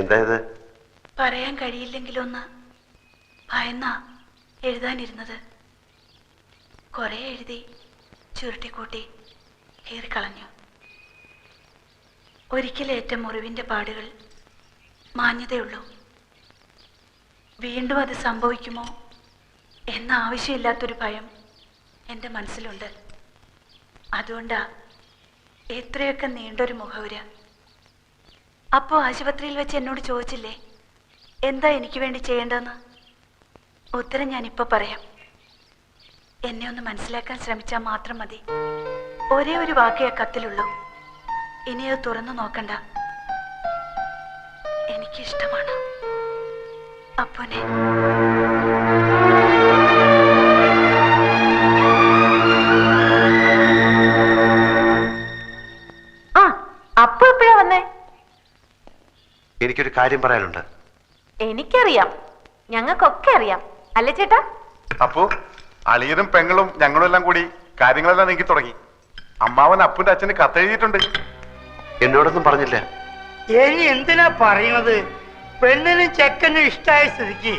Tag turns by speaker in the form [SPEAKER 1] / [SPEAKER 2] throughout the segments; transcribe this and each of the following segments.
[SPEAKER 1] എന്തായത്?
[SPEAKER 2] പറയാൻ കഴിയില്ലെങ്കിലൊന്ന് ഭയന്നാ എഴുതാനിരുന്നത്. കുറെ എഴുതി ചുരുട്ടിക്കൂട്ടി കീറിക്കളഞ്ഞു. ഒരിക്കലേറ്റ മുറിവിന്റെ പാടുകൾ മാഞ്ഞതേയുള്ളൂ. വീണ്ടും അത് സംഭവിക്കുമോ എന്ന ആവശ്യമില്ലാത്തൊരു ഭയം എൻ്റെ മനസ്സിലുണ്ട്. അതുകൊണ്ടാ എത്രയൊക്കെ നീണ്ടൊരു മുഖവുര. അപ്പോൾ ആശുപത്രിയിൽ വെച്ച് എന്നോട് ചോദിച്ചില്ലേ എന്താ എനിക്ക് വേണ്ടി ചെയ്യേണ്ടതെന്ന്? ഉത്തരം ഞാനിപ്പോൾ പറയാം. എന്നെ ഒന്ന് മനസ്സിലാക്കാൻ ശ്രമിച്ചാൽ മാത്രം മതി. ഒരേ ഒരു വാക്കേ കത്തിലുള്ളൂ. ഇനി അത് തുറന്നു നോക്കണ്ട. എനിക്കിഷ്ടമാണ് അപ്പുനെ.
[SPEAKER 3] അപ്പു എപ്പോഴാ വന്നേ?
[SPEAKER 1] എനിക്കൊരു കാര്യം പറയാനുണ്ട്.
[SPEAKER 3] എനിക്കറിയാം, ഞങ്ങൾക്കൊക്കെ അറിയാം, അല്ലേ ചേട്ടാ?
[SPEAKER 4] അപ്പോ അളിയനും പെങ്ങളും ഞങ്ങളും എല്ലാം കൂടി കാര്യങ്ങളെല്ലാം നീക്കി തുടങ്ങി. അമ്മാവൻ അപ്പുന്റെ അച്ഛന് കത്തെഴുതിയിട്ടുണ്ട്.
[SPEAKER 1] എന്നോടൊന്നും പറഞ്ഞില്ല.
[SPEAKER 5] ഇനി എന്തിനാ പറയുന്നത്? പെണ്ണിനും ചെക്കനും ഇഷ്ടായ സ്ഥിതിക്ക്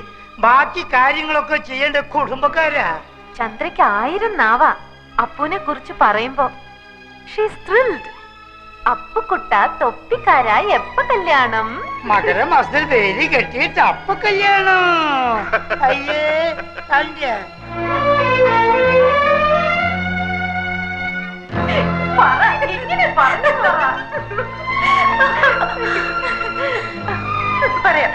[SPEAKER 5] ബാക്കി കാര്യങ്ങളൊക്കെ ചെയ്യേണ്ട കുടുംബക്കാരാ.
[SPEAKER 3] ചന്ദ്രയ്ക്ക് 1000 നാവാ അപ്പുനെ കുറിച്ച് പറയുമ്പോ. She's thrilled. അപ്പുക്കുട്ട തൊപ്പിക്കാരായി എപ്പ കല്യാണം?
[SPEAKER 5] മകര മാസത്തിൽ വേലി കെട്ടിയിട്ട് അപ്പ കല്യാണം. അയ്യേ അല്ല
[SPEAKER 3] പറയാ.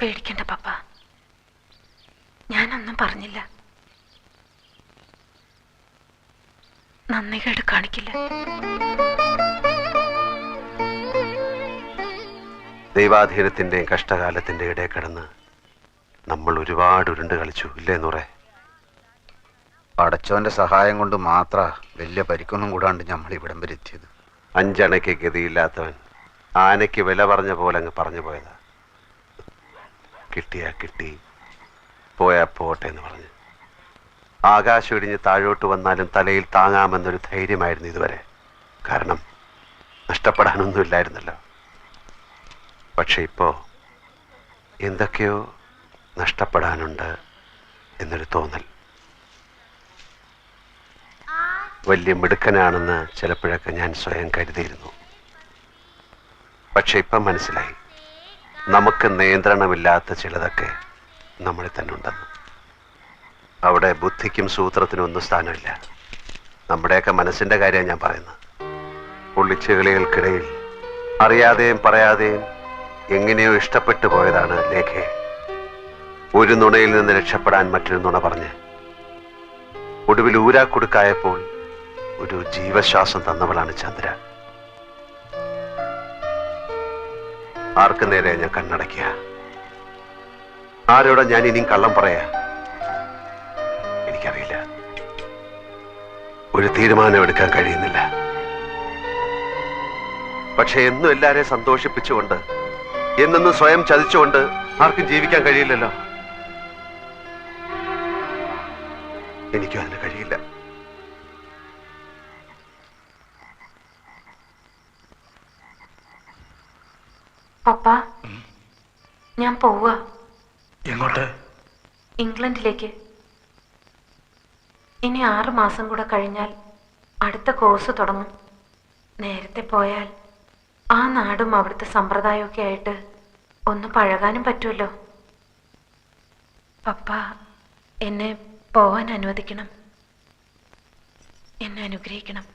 [SPEAKER 2] പേടിക്കണ്ട പപ്പ, ഞാനൊന്നും പറഞ്ഞില്ല. നന്ദി കേട് കാണിക്കില്ല.
[SPEAKER 1] ദൈവാധീനത്തിന്റെയും കഷ്ടകാലത്തിന്റെ ഇടയിൽ കിടന്ന് നമ്മൾ ഒരുപാട് ഉരുണ്ട് കളിച്ചു, ഇല്ലേ നൂറേ?
[SPEAKER 6] പടച്ചോന്റെ സഹായം കൊണ്ട് മാത്ര വലിയ പരിക്കൊന്നും കൂടാണ്ട് നമ്മൾ ഇവിടം വരെ എത്തിയത്.
[SPEAKER 1] 5 അണയ്ക്ക് ഗതിയില്ലാത്തവൻ ആനയ്ക്ക് വില പറഞ്ഞ പോലെ അങ്ങ് പറഞ്ഞു പോയതാ. കിട്ടിയാ കിട്ടി, പോയാ പോട്ടെ എന്ന് പറഞ്ഞ് ആകാശം ഇടിഞ്ഞ് താഴോട്ട് വന്നാലും തലയിൽ താങ്ങാമെന്നൊരു ധൈര്യമായിരുന്നു ഇതുവരെ. കാരണം നഷ്ടപ്പെടാനൊന്നുമില്ലായിരുന്നല്ലോ. പക്ഷെ ഇപ്പോ എന്തൊക്കെയോ നഷ്ടപ്പെടാനുണ്ട് എന്നൊരു തോന്നൽ. വലിയ മിടുക്കനാണെന്ന് ചിലപ്പോഴൊക്കെ ഞാൻ സ്വയം കരുതിയിരുന്നു. പക്ഷെ ഇപ്പം മനസ്സിലായി, നമുക്ക് നിയന്ത്രണമില്ലാത്ത ചിലതൊക്കെ നമ്മളിൽ തന്നെ ഉണ്ടെന്ന്. അവിടെ ബുദ്ധിക്കും സൂത്രത്തിനും ഒന്നും സ്ഥാനമില്ല. നമ്മുടെയൊക്കെ മനസ്സിന്റെ കാര്യമാണ് ഞാൻ പറയുന്നത്. പൊള്ളിച്ചുകളികൾക്കിടയിൽ അറിയാതെയും പറയാതെയും എങ്ങനെയോ ഇഷ്ടപ്പെട്ടു പോയതാണ് ലേഖയെ. ഒരു നുണയിൽ നിന്ന് രക്ഷപ്പെടാൻ മറ്റൊരു നുണ പറഞ്ഞ് ഒടുവിൽ ഊരാക്കുടുക്കായപ്പോൾ ഒരു ജീവശ്വാസം തന്നവളാണ് ചന്ദ്ര. ആർക്ക് നേരെ ഞാൻ കണ്ണടയ്ക്കുക? ആരോടാ ഞാൻ ഇനിയും കള്ളം പറയാ? എനിക്കറിയില്ല. ഒരു തീരുമാനം എടുക്കാൻ കഴിയുന്നില്ല. പക്ഷെ എന്നും എല്ലാരെയും സന്തോഷിപ്പിച്ചുകൊണ്ട്, എന്നെന്നും സ്വയം ചതിച്ചുകൊണ്ട് ആർക്കും ജീവിക്കാൻ കഴിയില്ലല്ലോ. എനിക്കും അതിന് കഴിയില്ല.
[SPEAKER 2] പപ്പ, ഞാൻ പോവാ.
[SPEAKER 4] എങ്ങോട്ട്?
[SPEAKER 2] ഇംഗ്ലണ്ടിലേക്ക്. ഇനി 6 മാസം കൂടെ കഴിഞ്ഞാൽ അടുത്ത കോഴ്സ് തുടങ്ങും. നേരത്തെ പോയാൽ ആ നാടും അവിടുത്തെ സമ്പ്രദായമൊക്കെ ആയിട്ട് ഒന്ന് പഴകാനും പറ്റുമല്ലോ. പപ്പ എന്നെ പോവാൻ അനുവദിക്കണം. എന്നെ അനുഗ്രഹിക്കണം.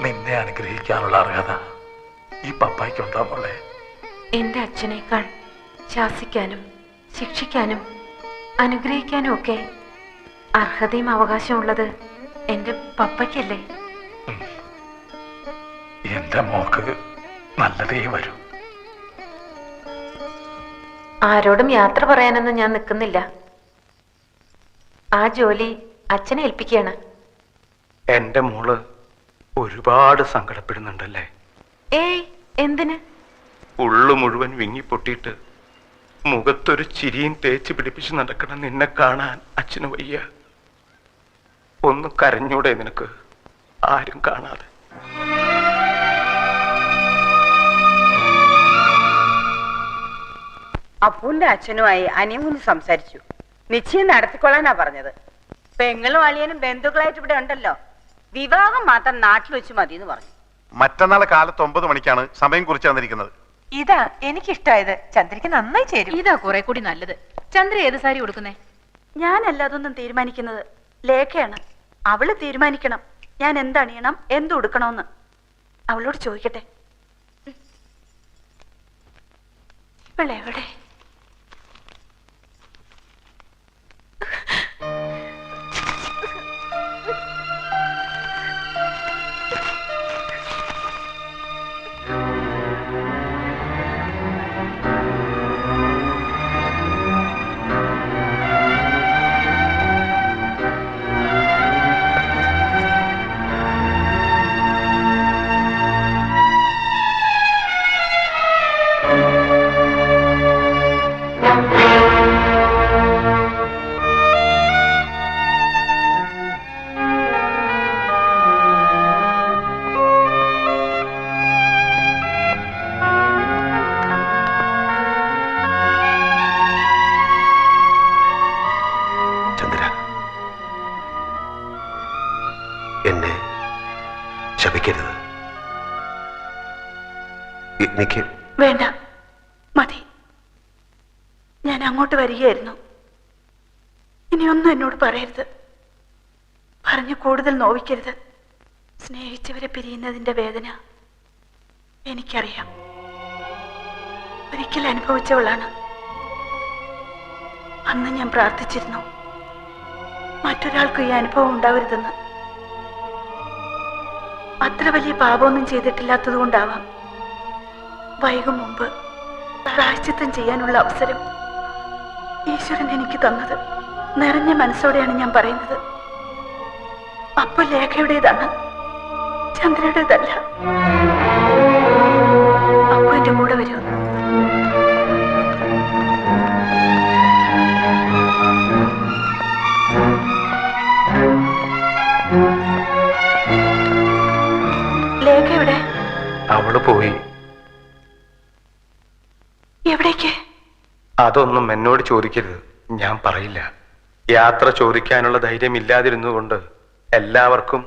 [SPEAKER 4] നിന്നെ അനുഗ്രഹിക്കാനുള്ള അർഹത ഈ പപ്പായ്ക്കുണ്ടോ മോളെ?
[SPEAKER 2] എൻ്റെ അച്ഛനേക്കാൾ ശാസിക്കാനും ശിക്ഷിക്കാനും അനുഗ്രഹിക്കാനും ഒക്കെ അർഹതയും അവകാശമുള്ളത് എൻ്റെ പപ്പയ്ക്കല്ലേ?
[SPEAKER 4] എന്റെ മോക്ക് നല്ലതേ വരൂ.
[SPEAKER 2] ആരോടും യാത്ര പറയാനൊന്നും ഞാൻ നിൽക്കുന്നില്ല. ആ ജോലി അച്ഛനെ ഏൽപ്പിക്കുകയാണ്.
[SPEAKER 7] എന്റെ മോള് ഒരുപാട് സങ്കടപ്പെടുന്നുണ്ടല്ലേ?
[SPEAKER 2] ഏയ്, എന്തിന്?
[SPEAKER 7] ഉള്ളു മുഴുവൻ വിങ്ങിപ്പൊട്ടിയിട്ട് മുഖത്തൊരു ചിരിയും തേച്ച് പിടിപ്പിച്ച് നടക്കണം നിന്നെ കാണാൻ അച്ഛന് വയ്യ. ഒന്ന് കരഞ്ഞൂടെ നിനക്ക്, ആരും കാണാതെ?
[SPEAKER 8] അപ്പൂന്റെ അച്ഛനുമായി അനിയമുന്ന് സംസാരിച്ചു. നിശ്ചയം നടത്തിക്കൊള്ളാനാ പറഞ്ഞത്. പെങ്ങളും അളിയനും ബന്ധുക്കളായിട്ട് ഇവിടെ ഉണ്ടല്ലോ. വിവാഹം മാത്രം നാട്ടിൽ വെച്ച് മതി എന്ന് പറഞ്ഞു.
[SPEAKER 4] മറ്റന്നാൾ കാലത്ത് 9 മണിക്കാണ് സമയം കുറിച്ച് തന്നിരിക്കുന്നത്.
[SPEAKER 3] ഇതാ എനിക്കിഷ്ടായത്. ചന്ദ്രയ്ക്ക് നന്നായി ചേരും.
[SPEAKER 9] ഇതാ കുറെ കൂടി നല്ലത്. ചന്ദ്ര ഏത് സാരി കൊടുക്കുന്നേ?
[SPEAKER 2] ഞാനല്ല അതൊന്നും തീരുമാനിക്കുന്നത്, ലേഖയാണ്. അവള് തീരുമാനിക്കണം ഞാൻ എന്തണിയണം, എന്തുടുക്കണമെന്ന്. അവളോട് ചോദിക്കട്ടെ. ഇവളെവിടെ?
[SPEAKER 1] എന്നെ ശപിക്കരുത്. എനിക്ക്
[SPEAKER 2] വേണ്ട, മതി. ഞാൻ അങ്ങോട്ട് വരികയായിരുന്നു. ഇനിയൊന്നും എന്നോട് പറയരുത്, പറഞ്ഞു കൂടുതൽ നോവിക്കരുത്. സ്നേഹിച്ചവരെ പിരിയുന്നതിന്റെ വേദന എനിക്കറിയാം. ഒരിക്കൽ അനുഭവിച്ചവളാണ്. അന്ന് ഞാൻ പ്രാർത്ഥിച്ചിരുന്നു മറ്റൊരാൾക്കും ഈ അനുഭവം ഉണ്ടാവരുതെന്ന്. അത്ര വലിയ പാപമൊന്നും ചെയ്തിട്ടില്ലാത്തത് കൊണ്ടാവാം വൈകും മുമ്പ് പ്രായശ്ചിത്തം ചെയ്യാനുള്ള അവസരം ഈശ്വരൻ എനിക്ക് തന്നത്. നിറഞ്ഞ മനസ്സോടെയാണ് ഞാൻ പറയുന്നത്. അപ്പൊ ലേഖയുടേതാണ്, ചന്ദ്രയുടേതല്ല. അപ്പൊ എന്റെ കൂടെ വരുമോ? ലേഖ എവിടെ?
[SPEAKER 7] അവള് പോയി.
[SPEAKER 2] എവിടേക്ക്?
[SPEAKER 7] അതൊന്നും എന്നോട് ചോദിക്കരുത്, ഞാൻ പറയില്ല. യാത്ര ചോദിക്കാനുള്ള ധൈര്യം ഇല്ലാതിരുന്നുകൊണ്ട് എല്ലാവർക്കും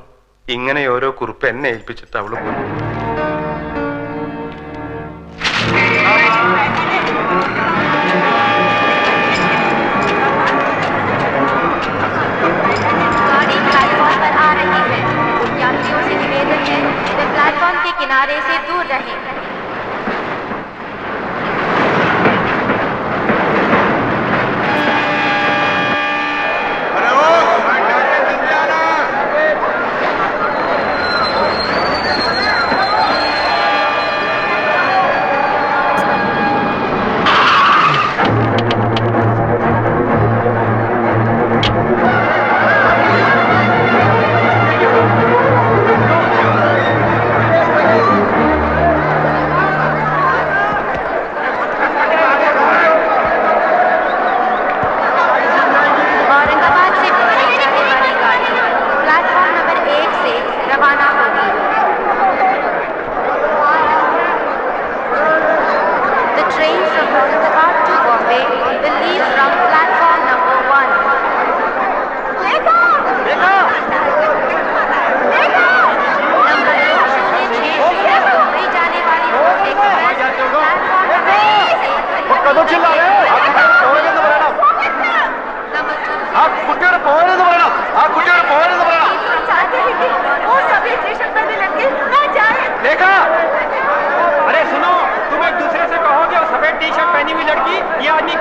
[SPEAKER 7] ഇങ്ങനെ ഓരോ കുറിപ്പ് എന്നെ ഏൽപ്പിച്ചിട്ട് അവള് പോയി.
[SPEAKER 3] प्लेटफॉर्म के किनारे से दूर रहें।
[SPEAKER 5] अरे सुनो, तुम एक दूसरे से कहोगे और सफेद टी शर्ट पहनी हुई लड़की ये आदमी